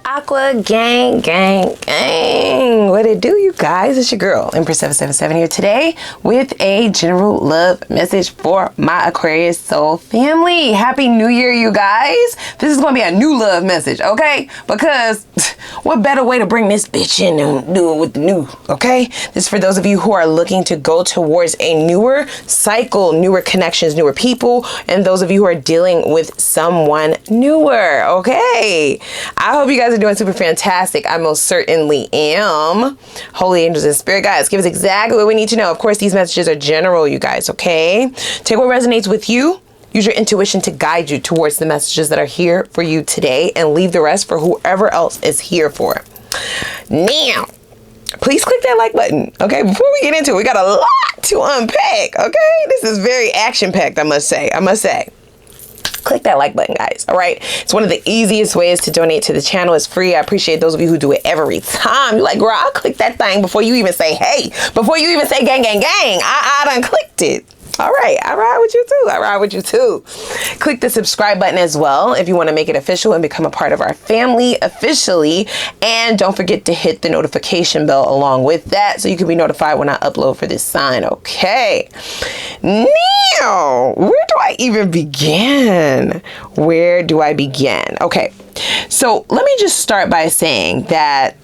Aqua gang, gang, gang. What it do, you guys? It's your girl, Empress 777 here today with a general love message for my Aquarius soul family. Happy New Year, you guys. This is going to be a new love message, okay? Because what better way to bring this bitch in than do it with the new, okay? This is for those of you who are looking to go towards a newer cycle, newer connections, newer people, and those of you who are dealing with someone newer, okay? I hope you guys are doing super fantastic. I most certainly am. Holy angels and spirit guides, give us exactly what we need to know. Of course, these messages are general, you guys, okay? Take what resonates with you. Use your intuition to guide you towards the messages that are here for you today, and leave the rest for whoever else is here for it. Now, please click that like button, okay? Before we get into it, we got a lot to unpack, okay? This is very action-packed, I must say. Click that like button, guys, all right? It's one of the easiest ways to donate to the channel. It's free. I appreciate those of you who do it every time. You're like, girl, I'll click that thing before you even say hey, before you even say gang, gang, gang. I done clicked it. All right, I ride with you too. I ride with you too. Click the subscribe button as well if you want to make it official and become a part of our family officially. And don't forget to hit the notification bell along with that so you can be notified when I upload for this sign, okay? Now, where do I even begin? Where do I begin? Okay, so let me just start by saying that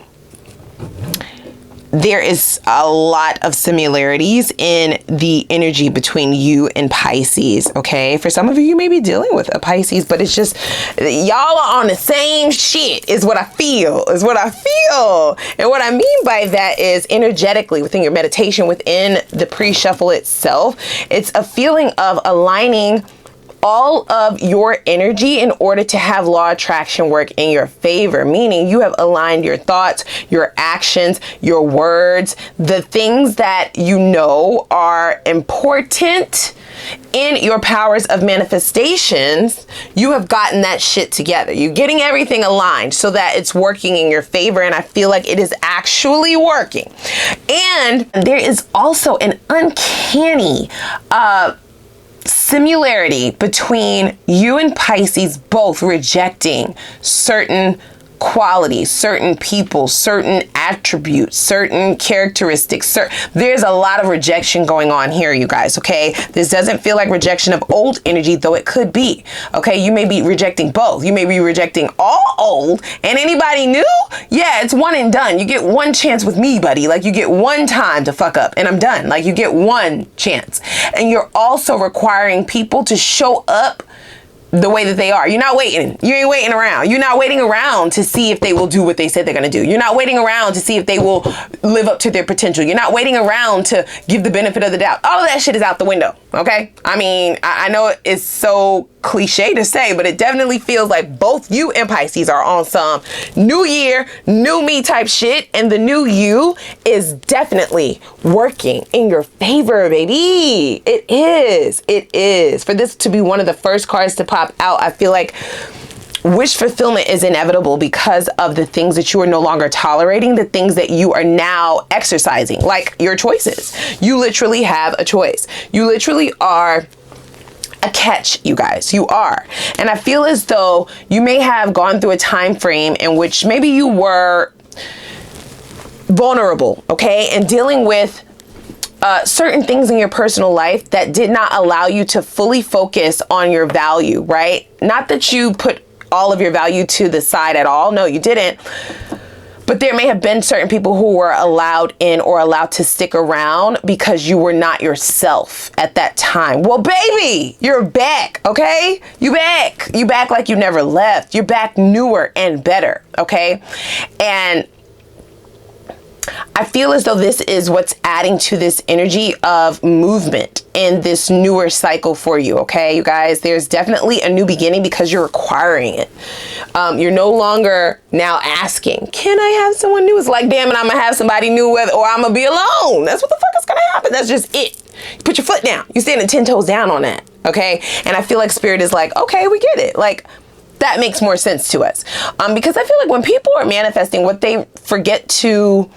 there is a lot of similarities in the energy between you and Pisces, okay? For some of you, you may be dealing with a Pisces, but it's just, y'all are on the same shit is what I feel, And what I mean by that is energetically within your meditation, within the pre-shuffle itself, it's a feeling of aligning all of your energy in order to have law attraction work in your favor, meaning you have aligned your thoughts, your actions, your words, the things that you know are important in your powers of manifestations. You have gotten that shit together. You're getting everything aligned so that it's working in your favor, and I feel like it is actually working. And there is also an uncanny similarity between you and Pisces both rejecting certain qualities, certain people, certain attributes, certain characteristics. There's a lot of rejection going on here, you guys, okay? This doesn't feel like rejection of old energy, though it could be, okay? You may be rejecting both. You may be rejecting all old and anybody new. Yeah, it's one and done. You get one chance with me, buddy. Like, you get one time to fuck up and I'm done. Like, you get one chance. And you're also requiring people to show up the way that they are. You're not waiting. You ain't waiting around. You're not waiting around to see if they will do what they said they're going to do. You're not waiting around to see if they will live up to their potential. You're not waiting around to give the benefit of the doubt. All of that shit is out the window, okay? I mean, I know it's so cliche to say, but it definitely feels like both you and Pisces are on some new year, new me type shit, and the new you is definitely working in your favor, baby. It is. It is. For this to be one of the first cards to pop out, I feel like wish fulfillment is inevitable because of the things that you are no longer tolerating, the things that you are now exercising, like your choices. You literally have a choice. You literally are a catch, you guys. You are. And I feel as though you may have gone through a time frame in which maybe you were vulnerable, okay, and dealing with certain things in your personal life that did not allow you to fully focus on your value, right? Not that you put all of your value to the side at all. No, you didn't. But there may have been certain people who were allowed in or allowed to stick around because you were not yourself at that time. Well, baby, you're back, okay? You back. You back like you never left. You're back newer and better, okay? And I feel as though this is what's adding to this energy of movement in this newer cycle for you, okay, you guys? There's definitely a new beginning because you're requiring it. You're no longer now asking, can I have someone new? It's like, damn it, I'm gonna have somebody new or I'm gonna be alone. That's what the fuck is gonna happen. That's just it. You put your foot down. You're standing 10 toes down on that, okay? And I feel like Spirit is like, okay, we get it. Like, that makes more sense to us. Because I feel like when people are manifesting, what they forget to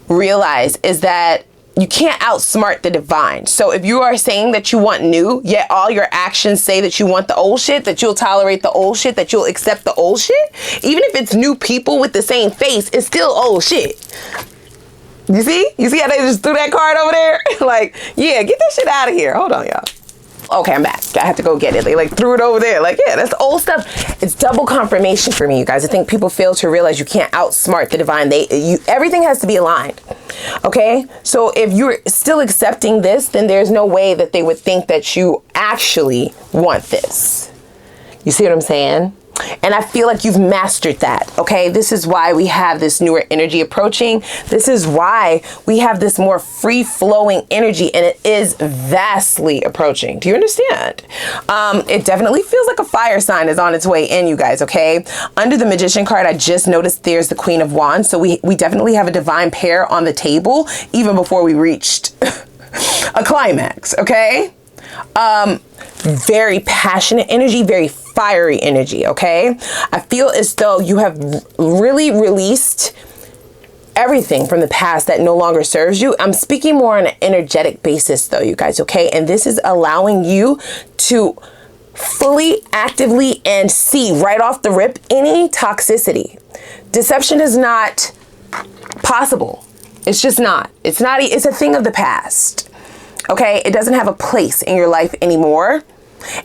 realize is that you can't outsmart the divine. So if you are saying that you want new, yet all your actions say that you want the old shit, that you'll tolerate the old shit, that you'll accept the old shit, even if it's new people with the same face, it's still old shit. You see? You see how they just threw that card over there? Like, yeah, get that shit out of here. Hold on, y'all. Okay, I'm back. I have to go get it. They like threw it over there. Like, yeah, that's old stuff. It's double confirmation for me, you guys. I think people fail to realize you can't outsmart the divine. Everything has to be aligned. Okay? So if you're still accepting this, then there's no way that they would think that you actually want this. You see what I'm saying? And I feel like you've mastered that, okay? This is why we have this newer energy approaching. This is why we have this more free-flowing energy, and it is vastly approaching. Do you understand? It definitely feels like a fire sign is on its way in, you guys, okay? Under the Magician card, I just noticed there's the Queen of Wands, so we definitely have a divine pair on the table, even before we reached a climax, okay? Very passionate energy, very fiery energy, okay? I feel as though you have really released everything from the past that no longer serves you. I'm speaking more on an energetic basis though, you guys, okay? And this is allowing you to fully, actively, and see right off the rip any toxicity. Deception is not possible. It's just not. It's a thing of the past. Okay, it doesn't have a place in your life anymore.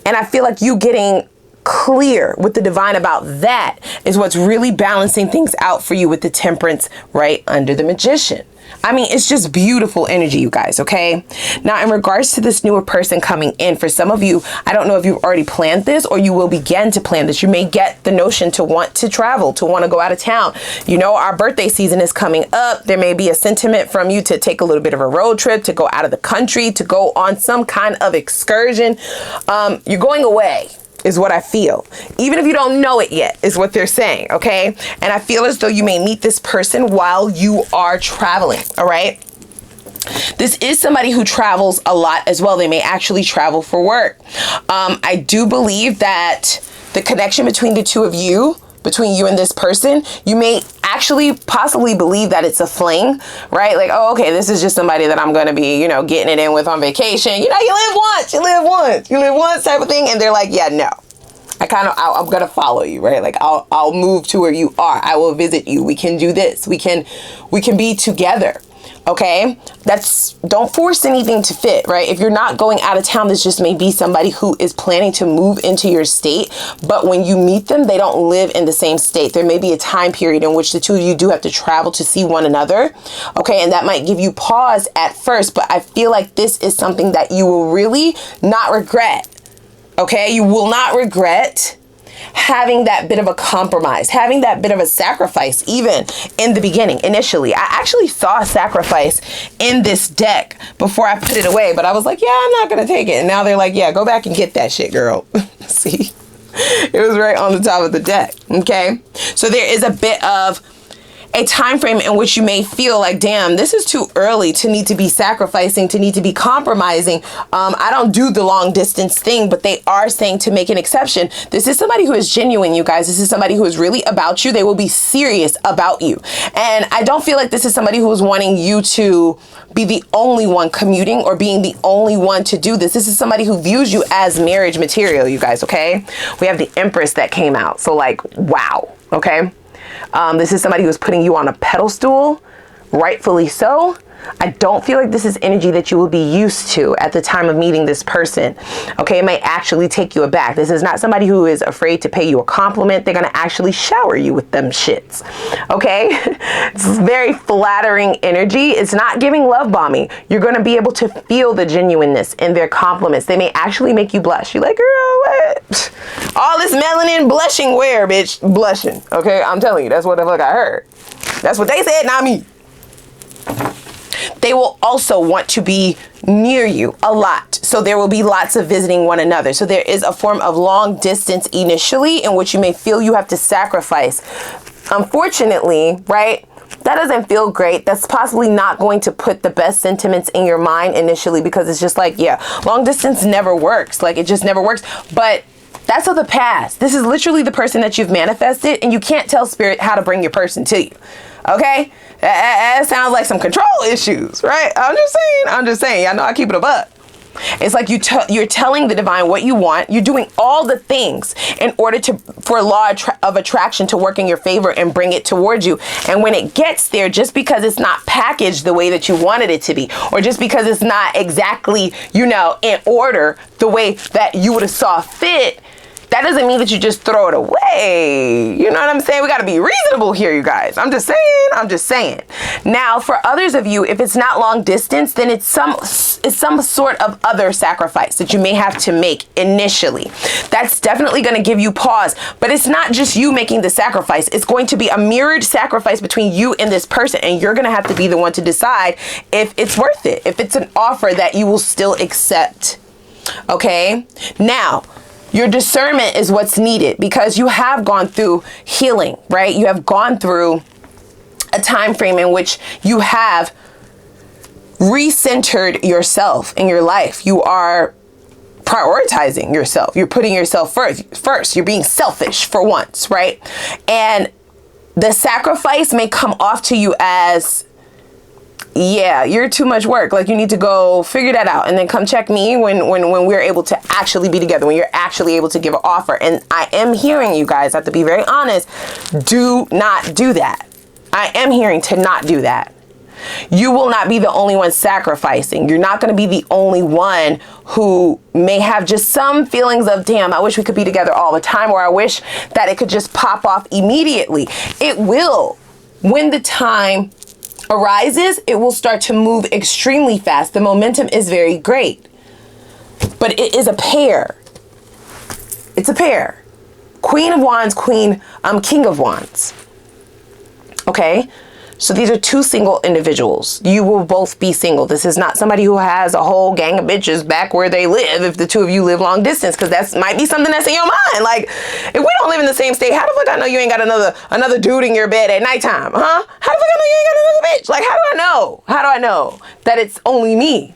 And I feel like you getting clear with the divine about that is what's really balancing things out for you with the Temperance right under the Magician. I mean, it's just beautiful energy, you guys, okay? Now, in regards to this newer person coming in, for some of you, I don't know if you've already planned this or you will begin to plan this. You may get the notion to want to travel, to want to go out of town. You know, our birthday season is coming up. There may be a sentiment from you to take a little bit of a road trip, to go out of the country, to go on some kind of excursion. You're going away, is what I feel. Even if you don't know it yet, is what they're saying, okay? And I feel as though you may meet this person while you are traveling, all right? This is somebody who travels a lot as well. They may actually travel for work. I do believe that the connection between the two of you, between you and this person, you may actually possibly believe that it's a fling, right? Like, oh, okay, this is just somebody that I'm going to be, you know, getting it in with on vacation. You know, you live once type of thing. And they're like, yeah, no, I'm going to follow you, right? Like I'll move to where you are. I will visit you. We can do this. We can be together. Okay, don't force anything to fit, right? If you're not going out of town, this just may be somebody who is planning to move into your state. But when you meet them, they don't live in the same state. There may be a time period in which the two of you do have to travel to see one another. Okay, and that might give you pause at first, but I feel like this is something that you will really not regret. Okay, you will not regret having that bit of a compromise, having that bit of a sacrifice, even in the beginning, initially. I actually saw a sacrifice in this deck before I put it away, but I was like, yeah, I'm not going to take it. And now they're like, yeah, go back and get that shit, girl. See, it was right on the top of the deck. Okay. So there is a bit of a time frame in which you may feel like, damn, this is too early to need to be sacrificing, to need to be compromising. I don't do the long distance thing, but they are saying to make an exception. This is somebody who is genuine, you guys. This is somebody who is really about you. They will be serious about you. And I don't feel like this is somebody who is wanting you to be the only one commuting or being the only one to do this. This is somebody who views you as marriage material, you guys, okay? We have the Empress that came out. So like, wow, okay? This is somebody who's putting you on a pedestal, rightfully so. I don't feel like this is energy that you will be used to at the time of meeting this person. Okay, it might actually take you aback. This is not somebody who is afraid to pay you a compliment. They're going to actually shower you with them shits. Okay, it's very flattering energy. It's not giving love bombing. You're going to be able to feel the genuineness in their compliments. They may actually make you blush. You're like, girl, what? All this melanin blushing where, bitch? Blushing. Okay, I'm telling you, that's what the fuck I heard. That's what they said, not me. They will also want to be near you a lot. So there will be lots of visiting one another. So there is a form of long distance initially in which you may feel you have to sacrifice. Unfortunately, right? That doesn't feel great. That's possibly not going to put the best sentiments in your mind initially, because it's just like, yeah, long distance never works. Like it just never works. But that's of the past. This is literally the person that you've manifested, and you can't tell spirit how to bring your person to you. Okay? That sounds like some control issues, right? I'm just saying. I know I keep it a buck. It's like you're telling the divine what you want. You're doing all the things in order for law of attraction to work in your favor and bring it towards you. And when it gets there, just because it's not packaged the way that you wanted it to be, or just because it's not exactly, you know, in order the way that you would have saw fit, that doesn't mean that you just throw it away. You know what I'm saying? We got to be reasonable here, you guys. I'm just saying. Now, for others of you, if it's not long distance, then it's some sort of other sacrifice that you may have to make initially. That's definitely going to give you pause. But it's not just you making the sacrifice. It's going to be a mirrored sacrifice between you and this person. And you're going to have to be the one to decide if it's worth it, if it's an offer that you will still accept. Okay? Now, your discernment is what's needed because you have gone through healing, right? You have gone through a time frame in which you have recentered yourself in your life. You are prioritizing yourself. You're putting yourself first. You're being selfish for once, right? And the sacrifice may come off to you as, yeah, you're too much work. Like, you need to go figure that out and then come check me when we're able to actually be together, when you're actually able to give an offer. And I am hearing you guys, I have to be very honest, do not do that. I am hearing to not do that. You will not be the only one sacrificing. You're not going to be the only one who may have just some feelings of, damn, I wish we could be together all the time, or I wish that it could just pop off immediately. It will. When the time arises, it will start to move extremely fast. The momentum is very great, but it is a pair. It's a pair. Queen of Wands, King of Wands. Okay. So these are two single individuals. You will both be single. This is not somebody who has a whole gang of bitches back where they live if the two of you live long distance, because that might be something that's in your mind. Like, if we don't live in the same state, how the fuck I know you ain't got another dude in your bed at nighttime, huh? How the fuck I know you ain't got another bitch? Like, how do I know? How do I know that it's only me?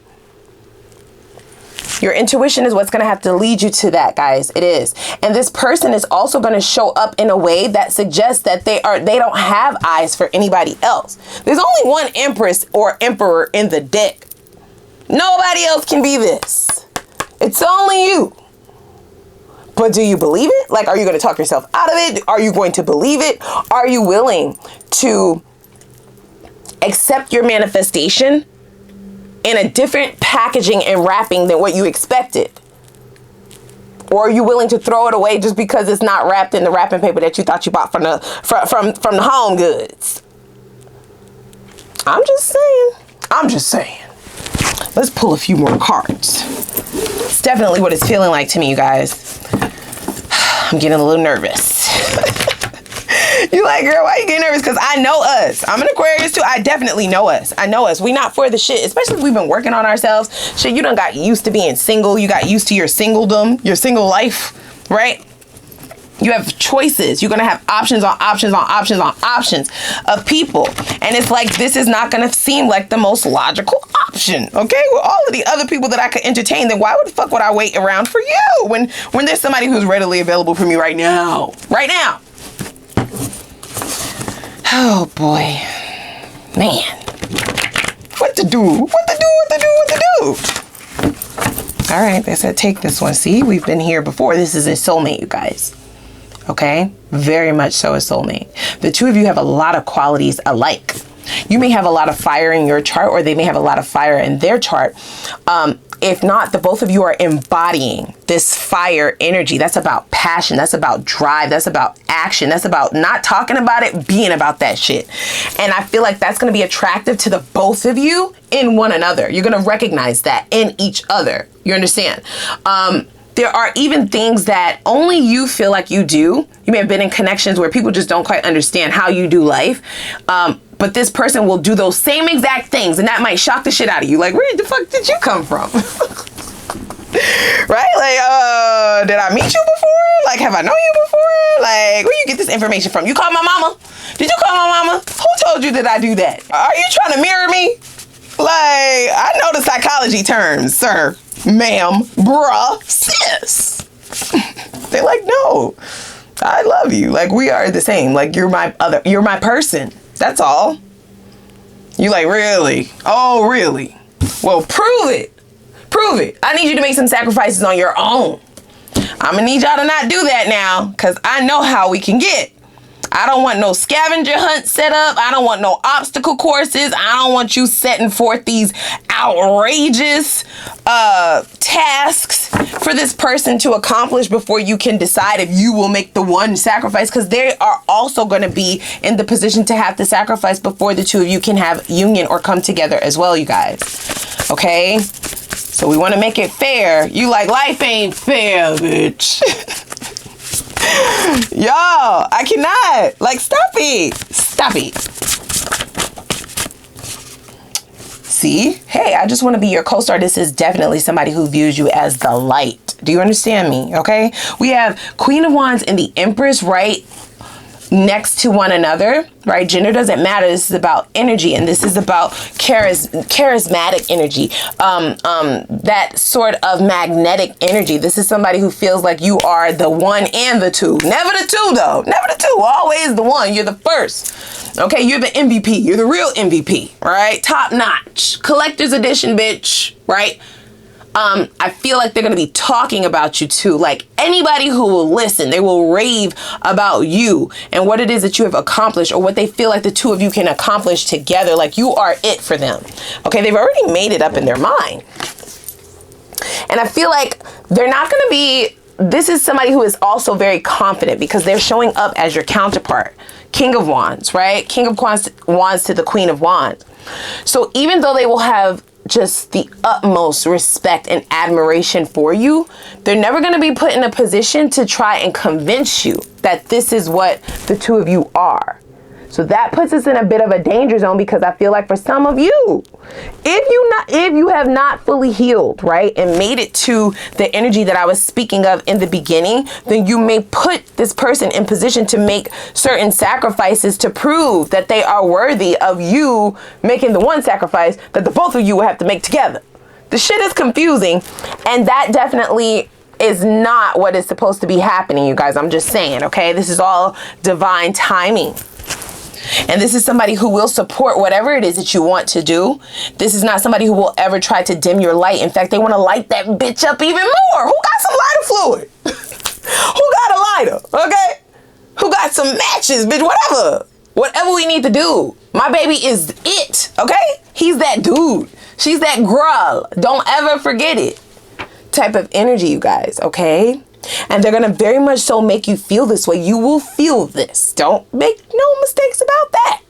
Your intuition is what's going to have to lead you to that, guys. It is. And this person is also going to show up in a way that suggests that they don't have eyes for anybody else. There's only one empress or emperor in the deck. Nobody else can be this. It's only you. But do you believe it? Like, are you going to talk yourself out of it? Are you going to believe it? Are you willing to accept your manifestation in a different packaging and wrapping than what you expected? Or are you willing to throw it away just because it's not wrapped in the wrapping paper that you thought you bought from the Home Goods? I'm just saying. Let's pull a few more cards. It's definitely what it's feeling like to me, you guys. I'm getting a little nervous. You like, girl, why you getting nervous? Because I know us. I'm an Aquarius too. I definitely know us. I know us. We not for the shit, especially if we've been working on ourselves. Shit, you done got used to being single. You got used to your singledom, your single life, right? You have choices. You're going to have options on options on options on options of people. And it's like, this is not going to seem like the most logical option. Okay. With all of the other people that I could entertain, then why the fuck would I wait around for you when there's somebody who's readily available for me right now? Right now. Oh boy, man, what to do? All right, they said take this one. See, we've been here before. This is a soulmate, you guys. Okay, very much so a soulmate. The two of you have a lot of qualities alike. You may have a lot of fire in your chart, or they may have a lot of fire in their chart. If not, the both of you are embodying this fire energy. That's about passion. That's about drive. That's about action. That's about not talking about it, being about that shit. And I feel like that's going to be attractive to the both of you in one another. You're going to recognize that in each other. You understand? There are even things that only you feel like you do. You may have been in connections where people just don't quite understand how you do life. But this person will do those same exact things, and that might shock the shit out of you. Like, where the fuck did you come from? Right? Like, did I meet you before? Like, have I known you before? Like, where you get this information from? You called my mama? Did you call my mama? Who told you that I do that? Are you trying to mirror me? Like, I know the psychology terms, sir, ma'am, bruh, sis. They're like, no, I love you. Like, we are the same. Like, you're my person. That's all. You like, really? Oh, really? Well, prove it. Prove it. I need you to make some sacrifices on your own. I'm gonna need y'all to not do that now, because I know how we can get. I don't want no scavenger hunt set up. I don't want no obstacle courses. I don't want you setting forth these outrageous tasks for this person to accomplish before you can decide if you will make the one sacrifice, because they are also going to be in the position to have to sacrifice before the two of you can have union or come together as well, you guys. Okay? So we want to make it fair. You like, life ain't fair, bitch. Y'all, I cannot. Like, stop it. Stop it. See? Hey, I just want to be your co-star. This is definitely somebody who views you as the light. Do you understand me? Okay? We have Queen of Wands and the Empress right next to one another, right? Gender doesn't matter. This is about energy, and this is about charismatic energy, that sort of magnetic energy. This is somebody who feels like you are the one and the two. Never the two, though. Never the two. Always the one. You're the first. Okay, you're the MVP. You're the real MVP, right? Top notch. Collector's edition, bitch, right? I feel like they're going to be talking about you too. Like, anybody who will listen, they will rave about you and what it is that you have accomplished, or what they feel like the two of you can accomplish together. Like, you are it for them. Okay, they've already made it up in their mind. And I feel like they're not going to be, this is somebody who is also very confident, because they're showing up as your counterpart. King of Wands, right? King of Wands to the Queen of Wands. So even though they will have just the utmost respect and admiration for you, they're never going to be put in a position to try and convince you that this is what the two of you are. So that puts us in a bit of a danger zone, because I feel like for some of you, if you have not fully healed, right, and made it to the energy that I was speaking of in the beginning, then you may put this person in position to make certain sacrifices to prove that they are worthy of you making the one sacrifice that the both of you will have to make together. The shit is confusing, and that definitely is not what is supposed to be happening, you guys. I'm just saying, okay? This is all divine timing. And this is somebody who will support whatever it is that you want to do. This is not somebody who will ever try to dim your light. In fact, they want to light that bitch up even more. Who got some lighter fluid? Who got a lighter? Okay? Who got some matches, bitch? Whatever. Whatever we need to do. My baby is it. Okay? He's that dude. She's that girl. Don't ever forget it. Type of energy, you guys. Okay? And they're going to very much so make you feel this way. You will feel this. Don't make no mistakes about that.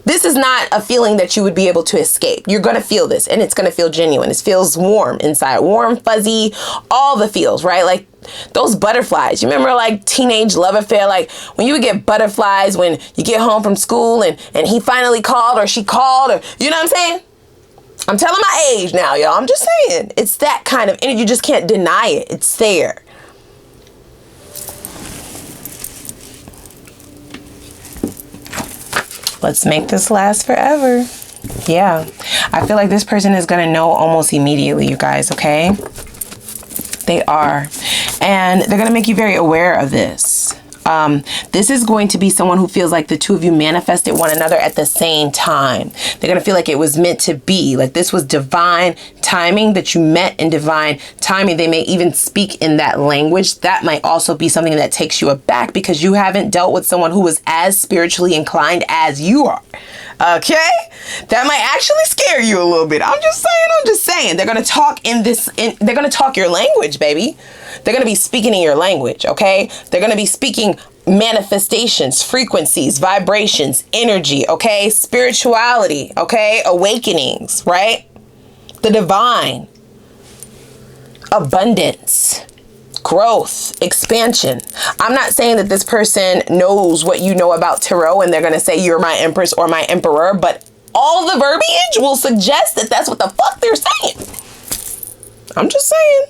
This is not a feeling that you would be able to escape. You're going to feel this, and it's going to feel genuine. It feels warm inside. Warm, fuzzy, all the feels, right? Like those butterflies. You remember like teenage love affair? Like when you would get butterflies when you get home from school and he finally called or she called, or you know what I'm saying? I'm telling my age now, y'all. I'm just saying. It's that kind of energy. You just can't deny it. It's there. Let's make this last forever. Yeah. I feel like this person is going to know almost immediately, you guys, okay? They are. And they're going to make you very aware of this. This is going to be someone who feels like the two of you manifested one another at the same time. They're going to feel like it was meant to be. Like this was divine timing, that you met in divine timing. They may even speak in that language. That might also be something that takes you aback, because you haven't dealt with someone who was as spiritually inclined as you are. Okay? That might actually scare you a little bit. I'm just saying. They're going to talk they're going to talk your language, baby. They're going to be speaking in your language, okay? They're going to be speaking manifestations, frequencies, vibrations, energy, okay? Spirituality, okay? Awakenings, right? The divine. Abundance. Growth, expansion. I'm not saying that this person knows what you know about tarot and they're going to say you're my empress or my emperor, but all the verbiage will suggest that that's what the fuck they're saying. I'm just saying.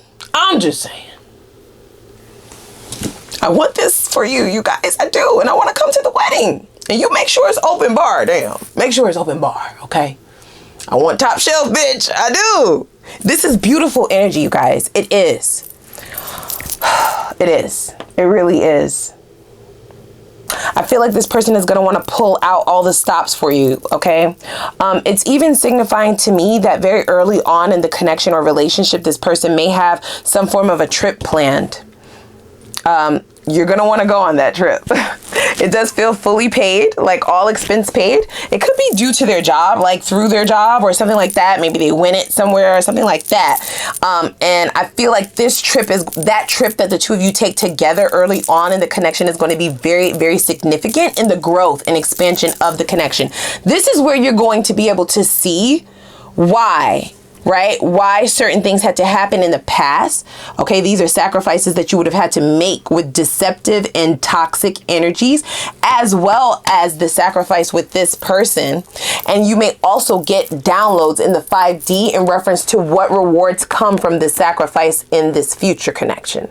I want this for you, you guys. I do. And I want to come to the wedding. And you make sure it's open bar, damn. Make sure it's open bar, okay? I want top shelf, bitch. I do. This is beautiful energy, you guys. It is. It is. It really is. I feel like this person is going to want to pull out all the stops for you, okay? It's even signifying to me that very early on in the connection or relationship, this person may have some form of a trip planned. You're going to want to go on that trip. It does feel fully paid, like all expense paid. It could be due to their job, like through their job or something like that. Maybe they win it somewhere or something like that. And I feel like this trip is that trip that the two of you take together early on in the connection is going to be very, very significant in the growth and expansion of the connection. This is where you're going to be able to see why. Right? Why certain things had to happen in the past. Okay, these are sacrifices that you would have had to make with deceptive and toxic energies, as well as the sacrifice with this person. And you may also get downloads in the 5D in reference to what rewards come from the sacrifice in this future connection.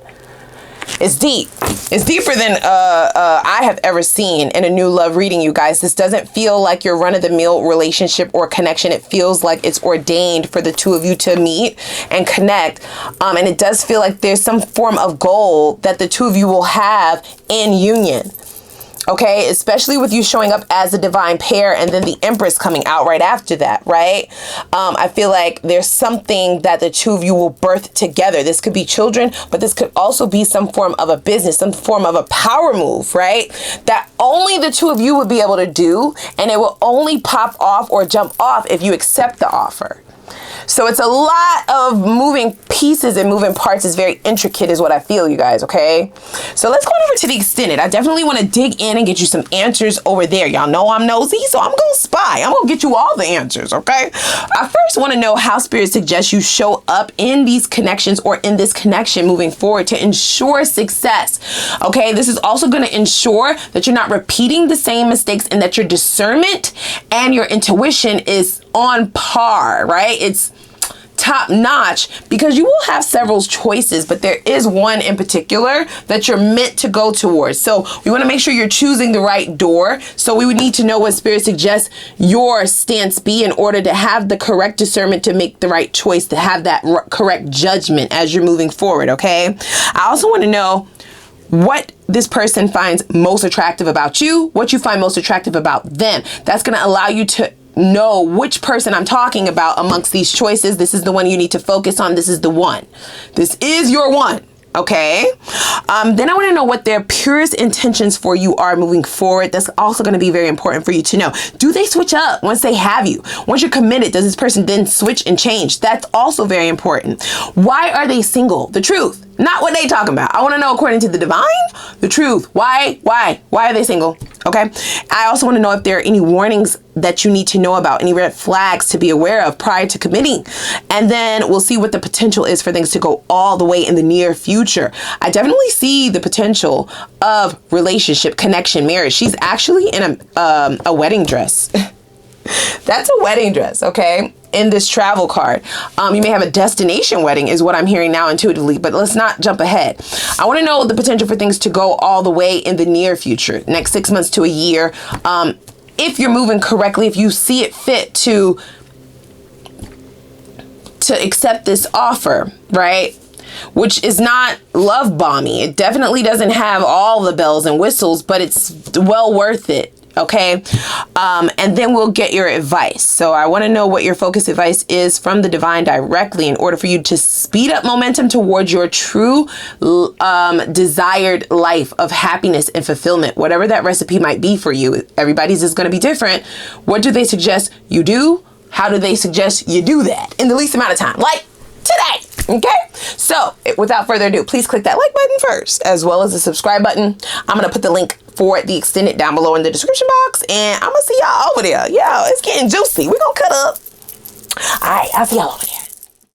It's deep. It's deeper than I have ever seen in a new love reading, you guys. This doesn't feel like your run-of-the-mill relationship or connection. It feels like it's ordained for the two of you to meet and connect. And it does feel like there's some form of goal that the two of you will have in union. Okay, especially with you showing up as a divine pair and then the Empress coming out right after that, right? I feel like there's something that the two of you will birth together. This could be children, but this could also be some form of a business, some form of a power move, right? That only the two of you would be able to do, and it will only pop off or jump off if you accept the offer. So it's a lot of moving pieces and moving parts. Is very intricate is what I feel, you guys, okay? So let's go over to the extended. I definitely want to dig in and get you some answers over there. Y'all know I'm nosy, so I'm going to spy. I'm going to get you all the answers, okay? I first want to know how Spirit suggests you show up in these connections or in this connection moving forward to ensure success, okay? This is also going to ensure that you're not repeating the same mistakes and that your discernment and your intuition is on par, right? It's top notch, because you will have several choices, but there is one in particular that you're meant to go towards. So we want to make sure you're choosing the right door. So we would need to know what Spirit suggests your stance be in order to have the correct discernment to make the right choice, to have that correct judgment as you're moving forward, okay? I also want to know what this person finds most attractive about you, what you find most attractive about them. That's going to allow you to know which person I'm talking about amongst these choices. This is the one you need to focus on. This is the one. This is your one. Okay. Then I want to know what their purest intentions for you are moving forward. That's also going to be very important for you to know. Do they switch up once they have you? Once you're committed, does this person then switch and change? That's also very important. Why are they single? The truth. Not what they talking about. I want to know, according to the divine, the truth. Why are they single? Okay. I also want to know if there are any warnings that you need to know about, any red flags to be aware of prior to committing. And then we'll see what the potential is for things to go all the way in the near future. I definitely see the potential of relationship, connection, marriage. She's actually in a wedding dress. That's a wedding dress, okay? In this travel card. You may have a destination wedding is what I'm hearing now intuitively, but let's not jump ahead. I want to know the potential for things to go all the way in the near future, next 6 months to a year. If you're moving correctly, if you see it fit to accept this offer, right? Which is not love bomby. It definitely doesn't have all the bells and whistles, but it's well worth it. Okay. And then we'll get your advice. So I want to know what your focus advice is from the divine directly in order for you to speed up momentum towards your true desired life of happiness and fulfillment, whatever that recipe might be for you. Everybody's is going to be different. What do they suggest you do? How do they suggest you do that in the least amount of time? Like today. Okay, so without further ado, please click that like button first, as well as the subscribe button. I'm going to put the link for the extended down below in the description box, and I'm going to see y'all over there. Yeah, it's getting juicy. We're going to cut up. All right, I'll see y'all over there.